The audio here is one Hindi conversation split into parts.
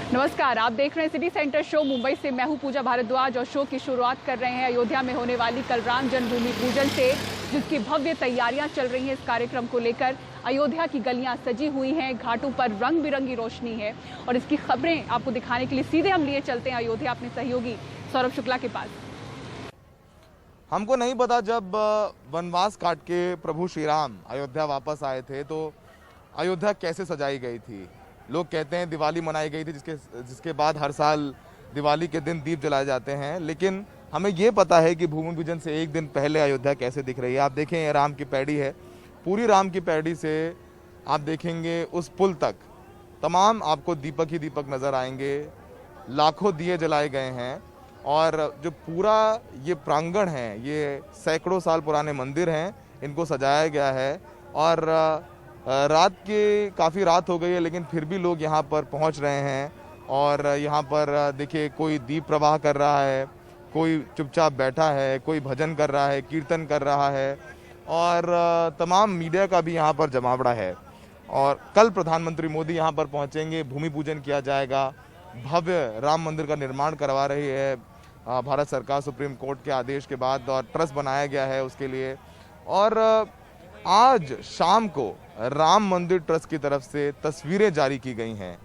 नमस्कार, आप देख रहे हैं सिटी सेंटर शो। मुंबई से मैं हूं पूजा भारद्वाज और शो की शुरुआत कर रहे हैं अयोध्या में होने वाली कल राम जन्मभूमि पूजन से, जिसकी भव्य तैयारियां चल रही हैं। इस कार्यक्रम को लेकर अयोध्या की गलियां सजी हुई हैं, घाटों पर रंग बिरंगी रोशनी है और इसकी खबरें आपको दिखाने के लिए सीधे हम लिए चलते हैं अयोध्या अपने सहयोगी सौरभ शुक्ला के पास। हमको नहीं पता जब वनवास काट के प्रभु श्री राम अयोध्या वापस आए थे तो अयोध्या कैसे सजाई गई थी। लोग कहते हैं दिवाली मनाई गई थी, जिसके बाद हर साल दिवाली के दिन दीप जलाए जाते हैं, लेकिन हमें ये पता है कि भूमि पूजन से एक दिन पहले अयोध्या कैसे दिख रही है। आप देखें, ये राम की पैड़ी है, पूरी राम की पैड़ी से आप देखेंगे उस पुल तक तमाम आपको दीपक ही दीपक नज़र आएंगे। लाखों दिए जलाए गए हैं और जो पूरा ये प्रांगण है, ये सैकड़ों साल पुराने मंदिर हैं, इनको सजाया गया है। और रात की काफ़ी रात हो गई है, लेकिन फिर भी लोग यहाँ पर पहुँच रहे हैं और यहाँ पर देखिए कोई दीप प्रवाह कर रहा है, कोई चुपचाप बैठा है, कोई भजन कर रहा है, कीर्तन कर रहा है और तमाम मीडिया का भी यहाँ पर जमावड़ा है। और कल प्रधानमंत्री मोदी यहाँ पर पहुँचेंगे, भूमि पूजन किया जाएगा। भव्य राम मंदिर का निर्माण करवा रही है भारत सरकार सुप्रीम कोर्ट के आदेश के बाद, और ट्रस्ट बनाया गया है उसके लिए। और आज शाम को राम मंदिर ट्रस्ट की तरफ से तस्वीरें जारी की गई हैं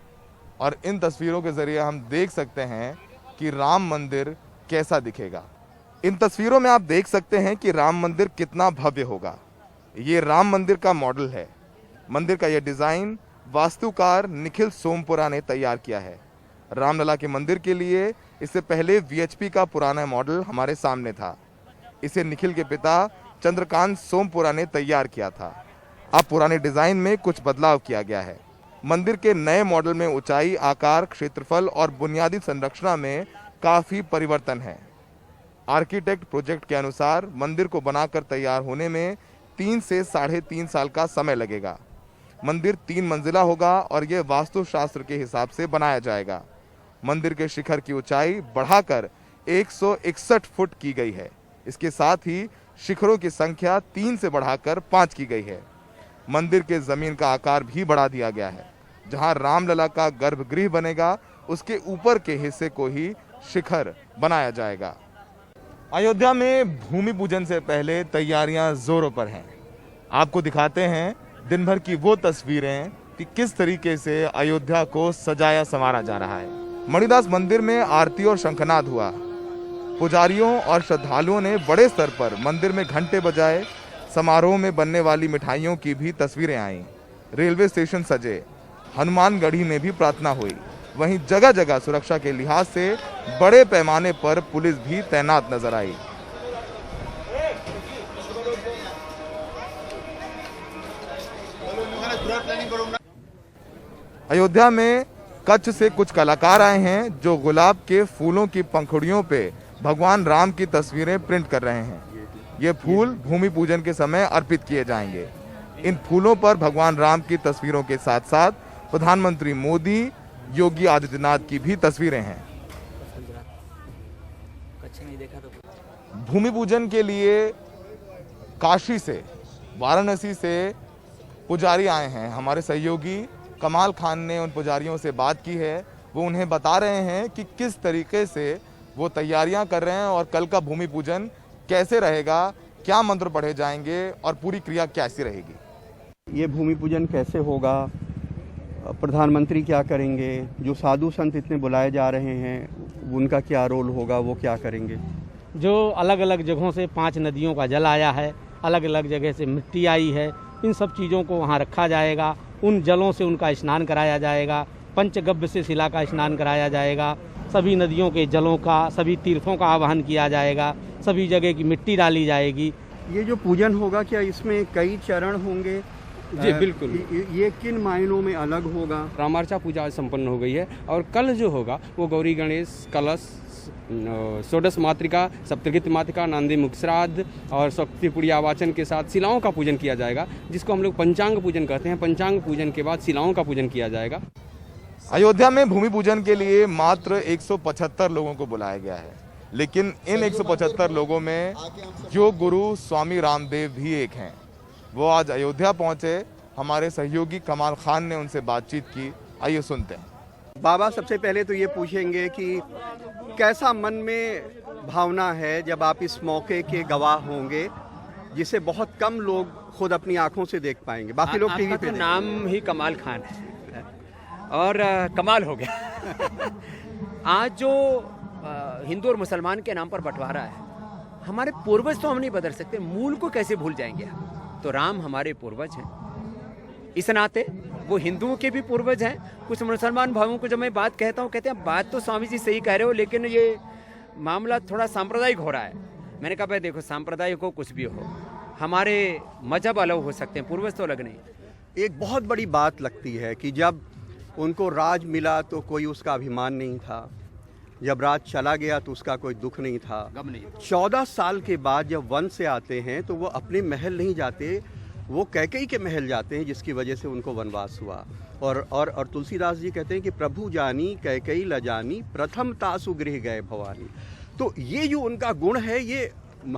और इन तस्वीरों के जरिए हम देख सकते हैं कि राम मंदिर कैसा दिखेगा। इन तस्वीरों में आप देख सकते हैं कि राम मंदिर कितना भव्य होगा। ये राम मंदिर का मॉडल है। मंदिर का यह डिज़ाइन वास्तुकार निखिल सोमपुरा ने तैयार किया है। रामलला के मंदिर के लिए इससे पहले वीएचपी का पुराना मॉडल हमारे सामने था। इसे निखिल के पिता चंद्रकांत सोमपुरा ने तैयार किया था। अब पुराने डिजाइन में कुछ बदलाव किया गया है। मंदिर के नए मॉडल में ऊंचाई, आकार, क्षेत्रफल और बुनियादी संरचना में काफी परिवर्तन है। आर्किटेक्ट प्रोजेक्ट के अनुसार मंदिर को बनाकर तैयार होने में 3 से 3.5 साल का समय लगेगा। मंदिर 3 मंजिला होगा और यह वास्तुशास्त्र के हिसाब से बनाया जाएगा। मंदिर के शिखर की ऊंचाई बढ़ाकर 161 फुट की गई है। इसके साथ ही शिखरों की संख्या 3 से बढ़ाकर 5 की गई है। मंदिर के जमीन का आकार भी बढ़ा दिया गया है। जहां रामलला का गर्भगृह बनेगा, उसके ऊपर के हिस्से को ही शिखर बनाया जाएगा। अयोध्या में भूमि पूजन से पहले तैयारियां जोरों पर हैं। आपको दिखाते हैं दिन भर की वो तस्वीरें कि किस तरीके से अयोध्या को सजाया संवारा जा रहा है। मणिदास मंदिर में आरती और शंखनाद हुआ। पुजारियों और श्रद्धालुओं ने बड़े स्तर पर मंदिर में घंटे बजाए। समारोह में बनने वाली मिठाइयों की भी तस्वीरें आईं। रेलवे स्टेशन सजे। हनुमानगढ़ी में भी प्रार्थना हुई। वहीं जगह जगह सुरक्षा के लिहाज से बड़े पैमाने पर पुलिस भी तैनात नजर आई। अयोध्या में कच्छ से कुछ कलाकार आए हैं जो गुलाब के फूलों की पंखुड़ियों पे भगवान राम की तस्वीरें प्रिंट कर रहे हैं। ये फूल भूमि पूजन के समय अर्पित किए जाएंगे। इन फूलों पर भगवान राम की तस्वीरों के साथ साथ प्रधानमंत्री मोदी, योगी आदित्यनाथ की भी तस्वीरें हैं। भूमि पूजन के लिए काशी से, वाराणसी से पुजारी आए हैं। हमारे सहयोगी कमाल खान ने उन पुजारियों से बात की है। वो उन्हें बता रहे हैं कि किस तरीके से वो तैयारियां कर रहे हैं और कल का भूमि पूजन कैसे रहेगा, क्या मंत्र पढ़े जाएंगे और पूरी क्रिया कैसी रहेगी। ये भूमि पूजन कैसे होगा, प्रधानमंत्री क्या करेंगे, जो साधु संत इतने बुलाए जा रहे हैं उनका क्या रोल होगा, वो क्या करेंगे। जो अलग अलग जगहों से 5 नदियों का जल आया है, अलग अलग जगह से मिट्टी आई है, इन सब चीज़ों को वहाँ रखा जाएगा। उन जलों से उनका स्नान कराया जाएगा। पंचगव्य से शिला का स्नान कराया जाएगा। सभी नदियों के जलों का, सभी तीर्थों का आवाहन किया जाएगा। सभी जगह की मिट्टी डाली जाएगी। ये जो पूजन होगा, क्या इसमें कई चरण होंगे? जी बिल्कुल। ये किन मायनों में अलग होगा? रामार्चा पूजा आज संपन्न हो गई है और कल जो होगा वो गौरी गणेश कलश, षोडश मातृका, सप्तगित मातृका, नांदी मुख श्राद्ध और शक्ति पुड़िया वाचन के साथ शिलाओं का पूजन किया जाएगा, जिसको हम लोग पंचांग पूजन कहते हैं। पंचांग पूजन के बाद शिलाओं का पूजन किया जाएगा। अयोध्या में भूमि पूजन के लिए मात्र 175 लोगों को बुलाया गया है, लेकिन इन 175 लोगों में योग गुरु स्वामी रामदेव भी एक हैं। वो आज अयोध्या पहुंचे। हमारे सहयोगी कमाल खान ने उनसे बातचीत की। आइए सुनते हैं। बाबा सबसे पहले तो ये पूछेंगे कि कैसा मन में भावना है जब आप इस मौके के गवाह होंगे, जिसे बहुत कम लोग खुद अपनी आंखों से देख पाएंगे, बाकी लोग टीवी पे। तो नाम ही कमाल खान है और कमाल हो गया। आज जो हिंदू और मुसलमान के नाम पर बंटवारा है, हमारे पूर्वज तो हम नहीं बदल सकते, मूल को कैसे भूल जाएंगे हम? तो राम हमारे पूर्वज हैं, इस नाते वो हिंदुओं के भी पूर्वज हैं। कुछ मुसलमान भाइयों को जब मैं बात कहता हूँ, कहते हैं बात तो स्वामी जी सही कह रहे हो, लेकिन ये मामला थोड़ा सांप्रदायिक हो रहा है। मैंने कहा भाई देखो, सांप्रदायिक हो कुछ भी हो, हमारे मजहब अलग हो सकते हैं, पूर्वज तो अलग नहीं। एक बहुत बड़ी बात लगती है कि जब उनको राज मिला तो कोई उसका अभिमान नहीं था, जब राज चला गया तो उसका कोई दुख नहीं था, गम नहीं। 14 साल के बाद जब वन से आते हैं तो वो अपने महल नहीं जाते, वो कैकेयी के महल जाते हैं, जिसकी वजह से उनको वनवास हुआ। और तुलसीदास जी कहते हैं कि प्रभु जानी कैकेयी ल जानी, प्रथम तासु गृह गए भवानी। तो ये जो उनका गुण है, ये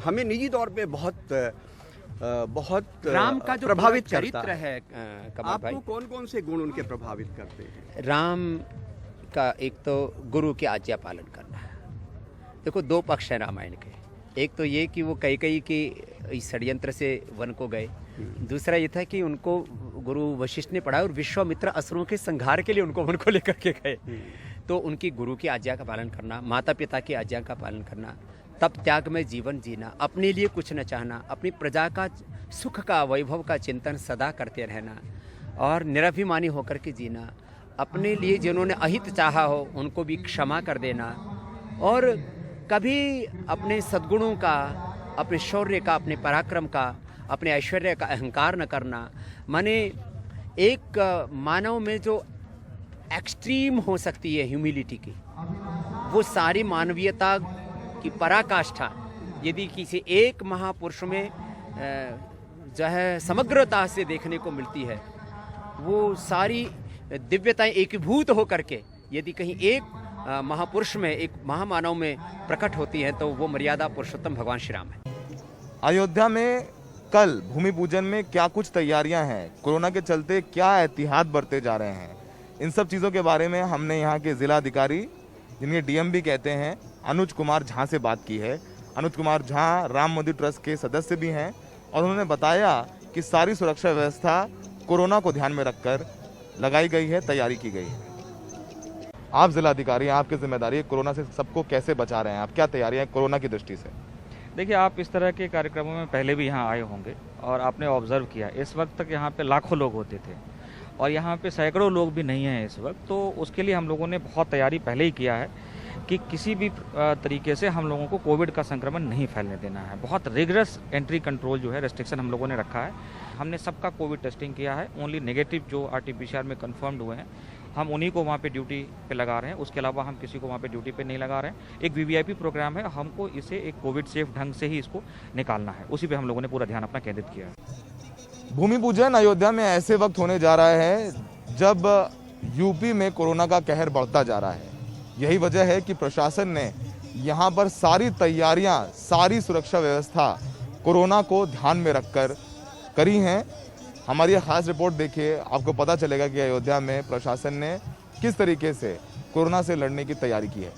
हमें निजी तौर पे बहुत राम का जो प्रभावित चरित्र है कमल भाई, आपको कौन कौन से गुण उनके प्रभावित करते हैं? राम का एक तो गुरु की आज्ञा पालन करना है। देखो दो पक्ष हैं रामायण के, एक तो ये कि वो कैकेयी की षड्यंत्र से वन को गए, दूसरा ये था कि उनको गुरु वशिष्ठ ने पढ़ाया और विश्वामित्र असुरों के संहार के लिए उनको वन को लेकर के गए। तो उनकी गुरु की आज्ञा का पालन करना, माता पिता की आज्ञा का पालन करना, तब त्याग में जीवन जीना, अपने लिए कुछ न चाहना, अपनी प्रजा का सुख का वैभव का चिंतन सदा करते रहना और निराभिमानी होकर के जीना, अपने लिए जिन्होंने अहित चाहा हो उनको भी क्षमा कर देना और कभी अपने सद्गुणों का, अपने शौर्य का, अपने पराक्रम का, अपने ऐश्वर्य का अहंकार न करना। माने एक मानव में जो एक्सट्रीम हो सकती है ह्यूमिलिटी की, वो सारी मानवीयता की पराकाष्ठा यदि किसी एक महापुरुष में जो है समग्रता से देखने को मिलती है, वो सारी दिव्यताएं एकीभूत हो करके यदि कहीं एक महापुरुष में, एक महामानव में प्रकट होती है तो वो मर्यादा पुरुषोत्तम भगवान श्री राम है। अयोध्या में कल भूमि पूजन में क्या कुछ तैयारियां हैं, कोरोना के चलते क्या एहतियात बरते जा रहे हैं, इन सब चीज़ों के बारे में हमने यहाँ के जिला अधिकारी, जिन्हें डीएम भी कहते हैं, अनुज कुमार झा से बात की है। अनुज कुमार झा राम मंदिर ट्रस्ट के सदस्य भी हैं और उन्होंने बताया कि सारी सुरक्षा व्यवस्था कोरोना को ध्यान में रखकर लगाई गई है, तैयारी की गई है। आप जिला अधिकारी हैं, आपकी जिम्मेदारी है, कोरोना से सबको कैसे बचा रहे हैं आप, क्या तैयारियां हैं कोरोना की दृष्टि से? देखिए, आप इस तरह के कार्यक्रमों में पहले भी यहाँ आए होंगे और आपने ऑब्जर्व किया, इस वक्त तक यहाँ पे लाखों लोग होते थे और यहाँ पे सैकड़ों लोग भी नहीं हैं इस वक्त। तो उसके लिए हम लोगों ने बहुत तैयारी पहले ही किया है कि किसी भी तरीके से हम लोगों को कोविड का संक्रमण नहीं फैलने देना है। बहुत रिगरस एंट्री कंट्रोल जो है, रेस्ट्रिक्शन हम लोगों ने रखा है। हमने सबका कोविड टेस्टिंग किया है, ओनली नेगेटिव जो आरटीपीसीआर में कंफर्म्ड हुए हैं हम उन्हीं को वहाँ पे ड्यूटी पे लगा रहे हैं, उसके अलावा हम किसी को वहाँ पे ड्यूटी पे नहीं लगा रहे हैं। एक वीवीआईपी प्रोग्राम है, हमको इसे एक कोविड सेफ ढंग से ही इसको निकालना है, उसी पे हम लोगों ने पूरा ध्यान अपना केंद्रित किया है। भूमि पूजन अयोध्या में ऐसे वक्त होने जा रहा है जब यूपी में कोरोना का कहर बढ़ता जा रहा है। यही वजह है कि प्रशासन ने यहाँ पर सारी तैयारियां, सारी सुरक्षा व्यवस्था कोरोना को ध्यान में रखकर करी हैं। हमारी यह खास रिपोर्ट देखिए, आपको पता चलेगा कि अयोध्या में प्रशासन ने किस तरीके से कोरोना से लड़ने की तैयारी की है।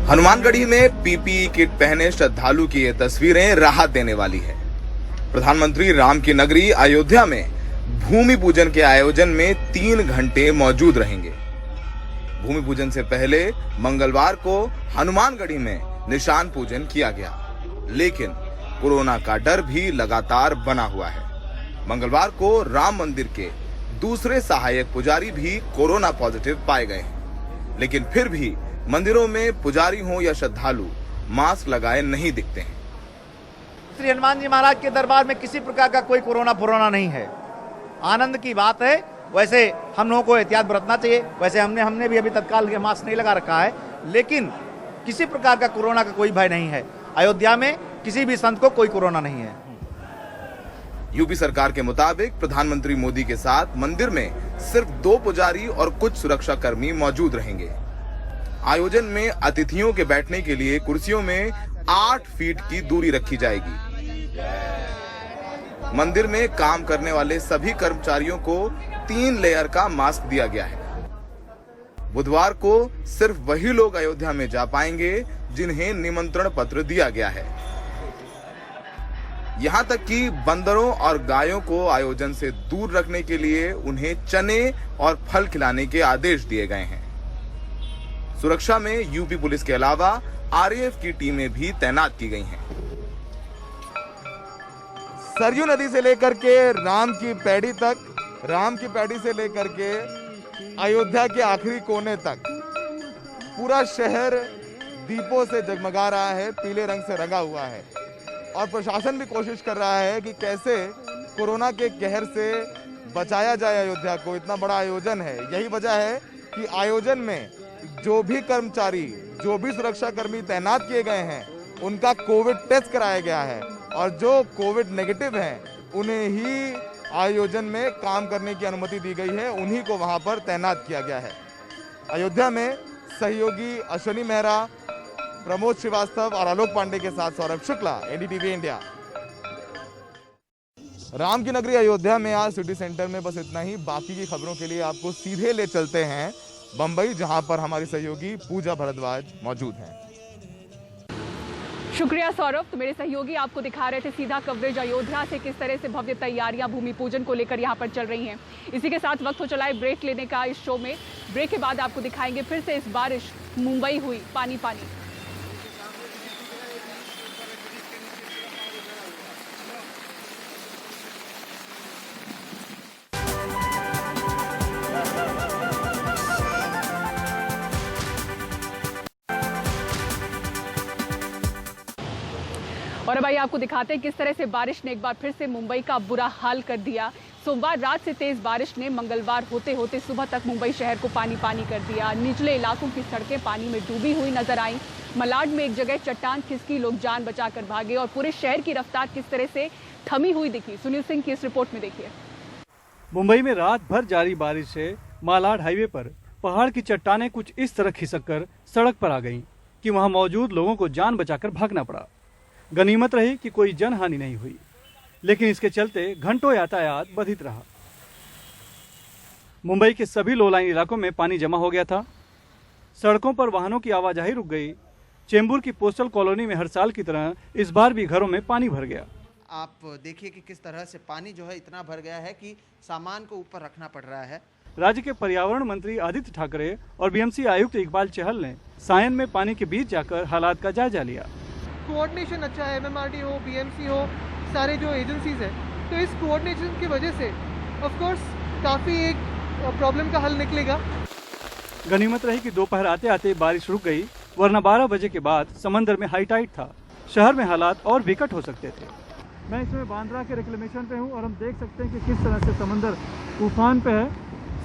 हनुमानगढ़ी में पीपीई किट पहने श्रद्धालु की ये तस्वीरें राहत देने वाली है। प्रधानमंत्री राम की नगरी अयोध्या में भूमि पूजन के आयोजन में 3 घंटे मौजूद रहेंगे। भूमि पूजन से पहले मंगलवार को हनुमानगढ़ी में निशान पूजन किया गया, लेकिन कोरोना का डर भी लगातार बना हुआ है। मंगलवार को राम मंदिर के दूसरे सहायक पुजारी भी कोरोना पॉजिटिव पाए गए हैं, लेकिन फिर भी मंदिरों में पुजारी हो या श्रद्धालु मास्क लगाए नहीं दिखते हैं। श्री हनुमान जी महाराज के दरबार में किसी प्रकार का कोई कोरोना नहीं है। आनंद की बात है। वैसे हम लोगों को एहतियात बरतना चाहिए। वैसे हमने भी अभी तत्काल के मास्क नहीं लगा रखा है, लेकिन किसी प्रकार का कोरोना का कोई भय नहीं है। अयोध्या में किसी भी संत को कोई कोरोना नहीं है। यूपी सरकार के मुताबिक प्रधानमंत्री मोदी के साथ मंदिर में सिर्फ 2 पुजारी और कुछ सुरक्षा कर्मी मौजूद रहेंगे। आयोजन में अतिथियों के बैठने के लिए कुर्सियों में 8 फीट की दूरी रखी जाएगी। मंदिर में काम करने वाले सभी कर्मचारियों को 3 लेयर का मास्क दिया गया है। बुधवार को सिर्फ वही लोग अयोध्या में जा पाएंगे जिन्हें निमंत्रण पत्र दिया गया है। यहां तक कि बंदरों और गायों को आयोजन से दूर रखने के लिए उन्हें चने और फल खिलाने के आदेश दिए गए हैं। सुरक्षा में यूपी पुलिस के अलावा आरएएफ की टीमें भी तैनात की गई हैं। सरयू नदी से लेकर के राम की पैड़ी से लेकर के अयोध्या के आखिरी कोने तक पूरा शहर दीपों से जगमगा रहा है, पीले रंग से रंगा हुआ है और प्रशासन भी कोशिश कर रहा है कि कैसे कोरोना के कहर से बचाया जाए अयोध्या को। इतना बड़ा आयोजन है, यही वजह है कि आयोजन में जो भी कर्मचारी, जो भी सुरक्षा कर्मी तैनात किए गए हैं उनका कोविड टेस्ट कराया गया है और जो कोविड नेगेटिव हैं उन्हें ही आयोजन में काम करने की अनुमति दी गई है, उन्हीं को वहां पर तैनात किया गया है। अयोध्या में सहयोगी अश्विनी मेहरा, प्रमोद श्रीवास्तव और आलोक पांडे के साथ सौरभ शुक्ला, एनडीटीवी इंडिया। राम की नगरी अयोध्या में आज सिटी सेंटर में बस इतना ही। बाकी की खबरों के लिए आपको सीधे ले चलते हैं बंबई, जहां पर हमारी सहयोगी पूजा भारद्वाज मौजूद हैं। शुक्रिया सौरभ। तो मेरे सहयोगी आपको दिखा रहे थे सीधा कवरेज अयोध्या से, किस तरह से भव्य तैयारियां भूमि पूजन को लेकर यहां पर चल रही हैं। इसी के साथ वक्त हो चला है ब्रेक लेने का इस शो में। ब्रेक के बाद आपको दिखाएंगे फिर से इस बारिश मुंबई हुई पानी पानी। और अब आइए आपको दिखाते हैं किस तरह से बारिश ने एक बार फिर से मुंबई का बुरा हाल कर दिया। सोमवार रात से तेज बारिश ने मंगलवार होते होते सुबह तक मुंबई शहर को पानी पानी कर दिया। निचले इलाकों की सड़कें पानी में डूबी हुई नजर आई। मलाड में एक जगह चट्टान खिसकी, लोग जान बचाकर भागे और पूरे शहर की रफ्तार किस तरह से थमी हुई दिखी। सुनील सिंह की इस रिपोर्ट में देखिए। मुंबई में रात भर जारी बारिश से मालाड हाईवे पर पहाड़ की चट्टानें कुछ इस तरह खिसक कर सड़क पर आ गईं कि वहां मौजूद लोगों को जान बचाकर भागना पड़ा। गनीमत रही कि कोई जनहानि नहीं हुई, लेकिन इसके चलते घंटों यातायात बाधित रहा। मुंबई के सभी लो लाइन इलाकों में पानी जमा हो गया था। सड़कों पर वाहनों की आवाजाही रुक गई। चेंबूर की पोस्टल कॉलोनी में हर साल की तरह इस बार भी घरों में पानी भर गया। आप देखिए कि किस तरह से पानी जो है इतना भर गया है कि सामान को ऊपर रखना पड़ रहा है। राज्य के पर्यावरण मंत्री आदित्य ठाकरे और बीएमसी आयुक्त इकबाल चहल ने सायन में पानी के बीच जाकर हालात का जायजा लिया। कोऑर्डिनेशन अच्छा है, एमएमआरडी हो, बीएमसी हो, सारे जो एजेंसीज हैं, तो इस कोऑर्डिनेशन की वजह से ऑफ कोर्स काफ़ी एक प्रॉब्लम का हल निकलेगा। गनीमत रही कि दोपहर आते आते बारिश रुक गई, वरना 12 बजे के बाद समंदर में हाई टाइड था। शहर में हालात और विकट हो सकते थे। मैं इसमें बांद्रा के रिक्लेमेशन पे हूँ और हम देख सकते हैं कि किस तरह से समंदर तूफान पे है।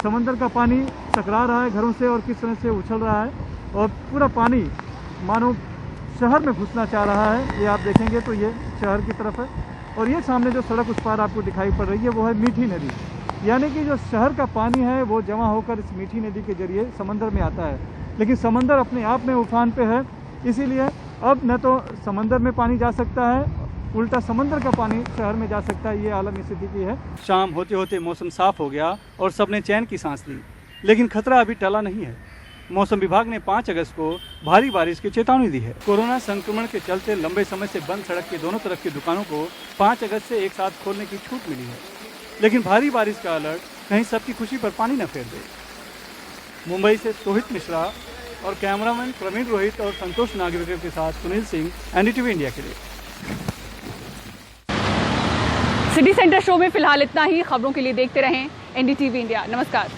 समंदर का पानी टकरा रहा है घरों से और किस तरह से उछल रहा है और पूरा पानी मानो शहर में घुसना चाह रहा है। ये आप देखेंगे तो ये शहर की तरफ है और ये सामने जो सड़क उस पार आपको दिखाई पड़ रही है वो है मीठी नदी। यानी कि जो शहर का पानी है वो जमा होकर इस मीठी नदी के जरिए समंदर में आता है, लेकिन समंदर अपने आप में उफान पे है, इसीलिए अब न तो समंदर में पानी जा सकता है, उल्टा समंदर का पानी शहर में जा सकता है। ये आलम स्थिति की है। शाम होते होते मौसम साफ हो गया और सबने चैन की सांस ली, लेकिन खतरा अभी टला नहीं है। मौसम विभाग ने 5 अगस्त को भारी बारिश की चेतावनी दी है। कोरोना संक्रमण के चलते लंबे समय से बंद सड़क के दोनों तरफ की दुकानों को 5 अगस्त से एक साथ खोलने की छूट मिली है, लेकिन भारी बारिश का अलर्ट कहीं सबकी खुशी पर पानी न फेर दे। मुंबई से सोहित मिश्रा और कैमरामैन प्रवीण रोहित और संतोष नागरिकर के साथ सुनील सिंह, एनडीटीवी इंडिया के लिए। सिटी सेंटर शो में फिलहाल इतना ही। खबरों के लिए देखते रहें एनडीटीवी इंडिया। नमस्कार।